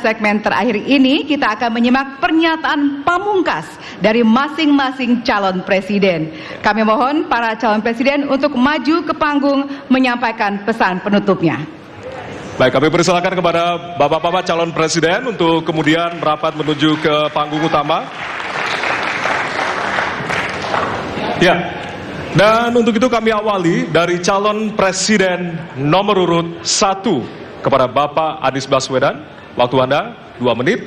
segmen terakhir ini kita akan menyimak pernyataan pamungkas dari masing-masing calon presiden. Kami mohon para calon presiden untuk maju ke panggung menyampaikan pesan penutupnya. Baik, kami persilakan kepada bapak-bapak calon presiden untuk kemudian merapat menuju ke panggung utama. Ya, dan untuk itu kami awali dari calon presiden nomor urut 1 kepada Bapak Anies Baswedan. Waktu Anda 2 menit,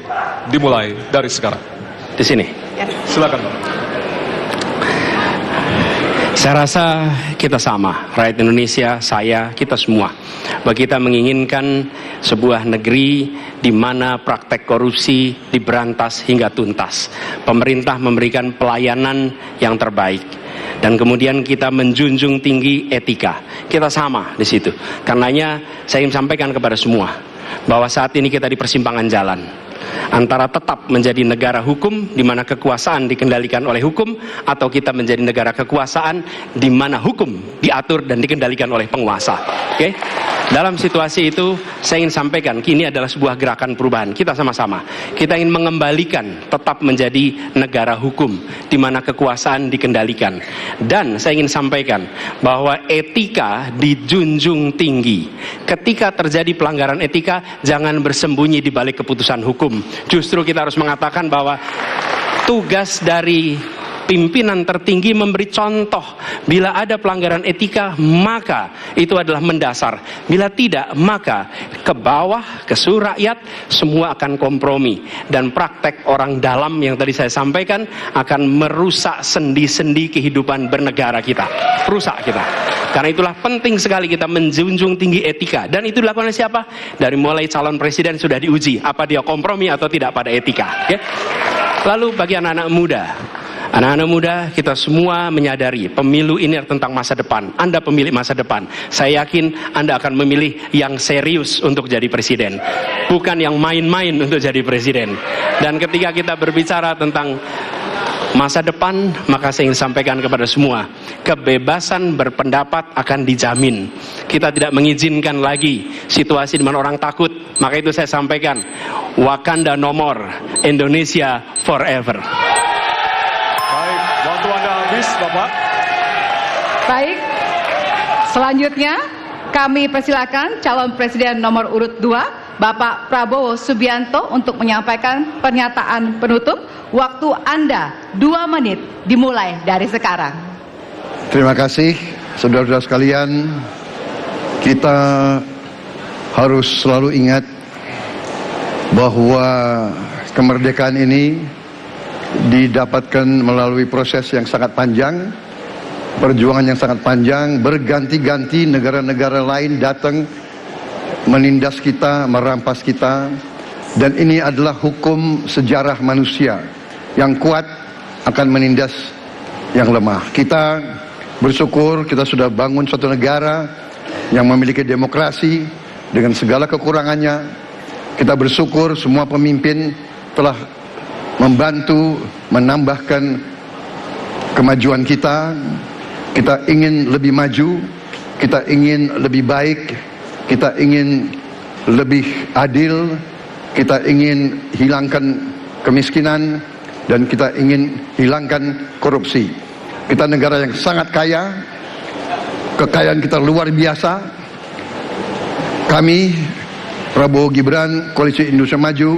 dimulai dari sekarang. Di sini. Silakan, Pak. Saya rasa kita sama, rakyat Indonesia, saya, kita semua. Bahwa kita menginginkan sebuah negeri di mana praktek korupsi diberantas hingga tuntas. Pemerintah memberikan pelayanan yang terbaik. Dan kemudian kita menjunjung tinggi etika. Kita sama di situ. Karenanya saya ingin sampaikan kepada semua bahwa saat ini kita di persimpangan jalan antara tetap menjadi negara hukum di mana kekuasaan dikendalikan oleh hukum, atau kita menjadi negara kekuasaan di mana hukum diatur dan dikendalikan oleh penguasa. Oke? Dalam situasi itu saya ingin sampaikan kini adalah sebuah gerakan perubahan. Kita sama-sama kita ingin mengembalikan tetap menjadi negara hukum di mana kekuasaan dikendalikan. Dan saya ingin sampaikan bahwa etika dijunjung tinggi. Ketika terjadi pelanggaran etika, jangan bersembunyi di balik keputusan hukum. Justru kita harus mengatakan bahwa tugas dari pimpinan tertinggi memberi contoh. Bila ada pelanggaran etika, maka itu adalah mendasar. Bila tidak, maka ke bawah, ke seluruh rakyat, semua akan kompromi. Dan praktek orang dalam yang tadi saya sampaikan akan merusak sendi-sendi kehidupan bernegara kita. Rusak kita. Karena itulah penting sekali kita menjunjung tinggi etika. Dan itu dilakukan oleh siapa? Dari mulai calon presiden sudah diuji. Apa dia kompromi atau tidak pada etika. Ya? Lalu bagi anak-anak muda. Anak-anak muda, kita semua menyadari pemilu ini tentang masa depan. Anda pemilik masa depan. Saya yakin Anda akan memilih yang serius untuk jadi presiden, bukan yang main-main untuk jadi presiden. Dan ketika kita berbicara tentang masa depan, maka saya ingin sampaikan kepada semua, kebebasan berpendapat akan dijamin. Kita tidak mengizinkan lagi situasi di mana orang takut. Maka itu saya sampaikan, Wakanda no more, Indonesia forever. Waktu Anda habis, Bapak. Baik, selanjutnya kami persilakan calon presiden nomor urut 2, Bapak Prabowo Subianto untuk menyampaikan pernyataan penutup. Waktu Anda 2 menit, dimulai dari sekarang. Terima kasih, saudara-saudara sekalian. Kita harus selalu ingat bahwa kemerdekaan ini didapatkan melalui proses yang sangat panjang, perjuangan yang sangat panjang, berganti-ganti negara-negara lain datang menindas kita, merampas kita, dan ini adalah hukum sejarah manusia. Yang kuat akan menindas yang lemah. Kita bersyukur kita sudah bangun suatu negara yang memiliki demokrasi dengan segala kekurangannya. Kita bersyukur semua pemimpin telah membantu menambahkan kemajuan kita. Kita ingin lebih maju, kita ingin lebih baik, kita ingin lebih adil, kita ingin hilangkan kemiskinan, dan kita ingin hilangkan korupsi. Kita negara yang sangat kaya, kekayaan kita luar biasa. Kami, Prabowo Gibran, Koalisi Indonesia Maju,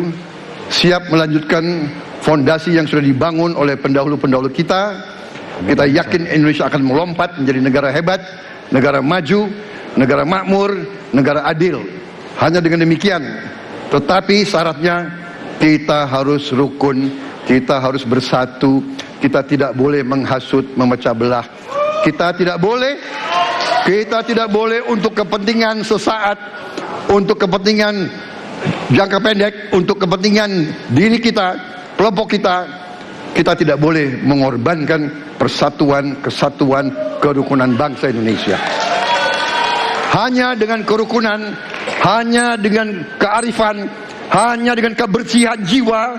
siap melanjutkan fondasi yang sudah dibangun oleh pendahulu-pendahulu kita. Kita yakin Indonesia akan melompat menjadi negara hebat, negara maju, negara makmur, negara adil. Hanya dengan demikian. Tetapi syaratnya kita harus rukun, kita harus bersatu, kita tidak boleh menghasut, memecah belah. Kita tidak boleh untuk kepentingan sesaat, untuk kepentingan jangka pendek, untuk kepentingan diri kita, kelompok kita, kita tidak boleh mengorbankan persatuan, kesatuan, kerukunan bangsa Indonesia. Hanya dengan kerukunan, hanya dengan kearifan, hanya dengan kebersihan jiwa,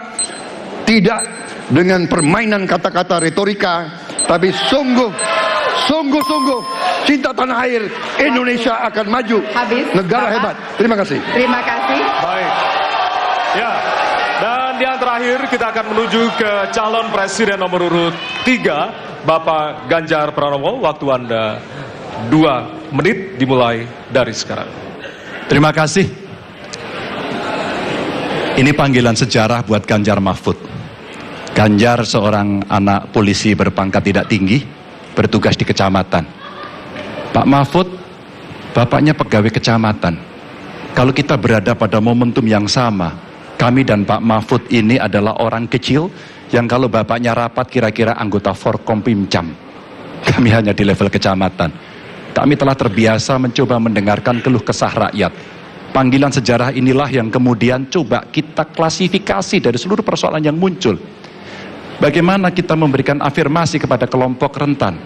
tidak dengan permainan kata-kata retorika, tapi sungguh cinta tanah air, Indonesia akan maju. Habis, negara Bapak. Hebat. Terima kasih. Terima kasih. Baik. Ya. Dan yang terakhir kita akan menuju ke calon presiden nomor urut 3, Bapak Ganjar Pranowo. Waktu Anda 2 menit dimulai dari sekarang. Terima kasih. Ini panggilan sejarah buat Ganjar Mahfud. Ganjar seorang anak polisi berpangkat tidak tinggi, bertugas di kecamatan. Pak Mahfud, bapaknya pegawai kecamatan. Kalau kita berada pada momentum yang sama, kami dan Pak Mahfud ini adalah orang kecil yang kalau bapaknya rapat kira-kira anggota Forkompimcam. Kami hanya di level kecamatan. Kami telah terbiasa mencoba mendengarkan keluh kesah rakyat. Panggilan sejarah inilah yang kemudian coba kita klasifikasi dari seluruh persoalan yang muncul. Bagaimana kita memberikan afirmasi kepada kelompok rentan.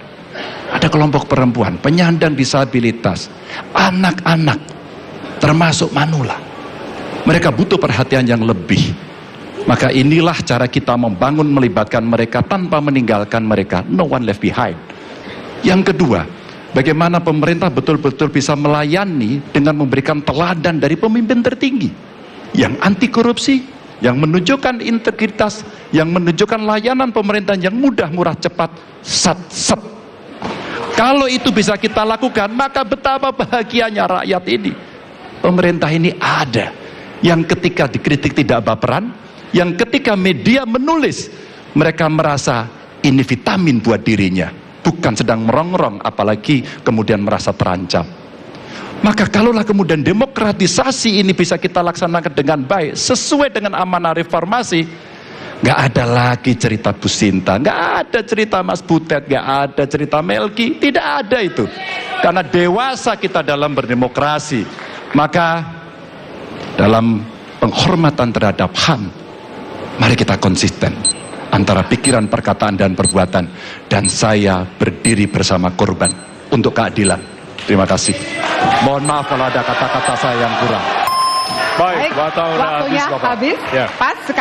Ada kelompok perempuan, penyandang disabilitas, anak-anak, termasuk manula. Mereka butuh perhatian yang lebih. Maka inilah cara kita membangun melibatkan mereka tanpa meninggalkan mereka. No one left behind. Yang kedua, bagaimana pemerintah betul-betul bisa melayani dengan memberikan teladan dari pemimpin tertinggi yang anti korupsi, yang menunjukkan integritas, yang menunjukkan layanan pemerintahan yang mudah, murah, cepat, sat. Kalau itu bisa kita lakukan, maka betapa bahagianya rakyat ini. Pemerintah ini ada yang ketika dikritik tidak baperan, yang ketika media menulis, mereka merasa ini vitamin buat dirinya, bukan sedang merongrong, apalagi kemudian merasa terancam. Maka kalaulah kemudian demokratisasi ini bisa kita laksanakan dengan baik, sesuai dengan amanah reformasi, nggak ada lagi cerita Bu Sinta, nggak ada cerita Mas Butet, nggak ada cerita Melki, tidak ada itu. Karena dewasa kita dalam berdemokrasi. Maka dalam penghormatan terhadap HAM, mari kita konsisten antara pikiran, perkataan, dan perbuatan. Dan saya berdiri bersama korban untuk keadilan. Terima kasih. Mohon maaf kalau ada kata-kata saya yang kurang. Baik, waktunya waktunya habis, Bapak. habis. Ya. Pas sekali.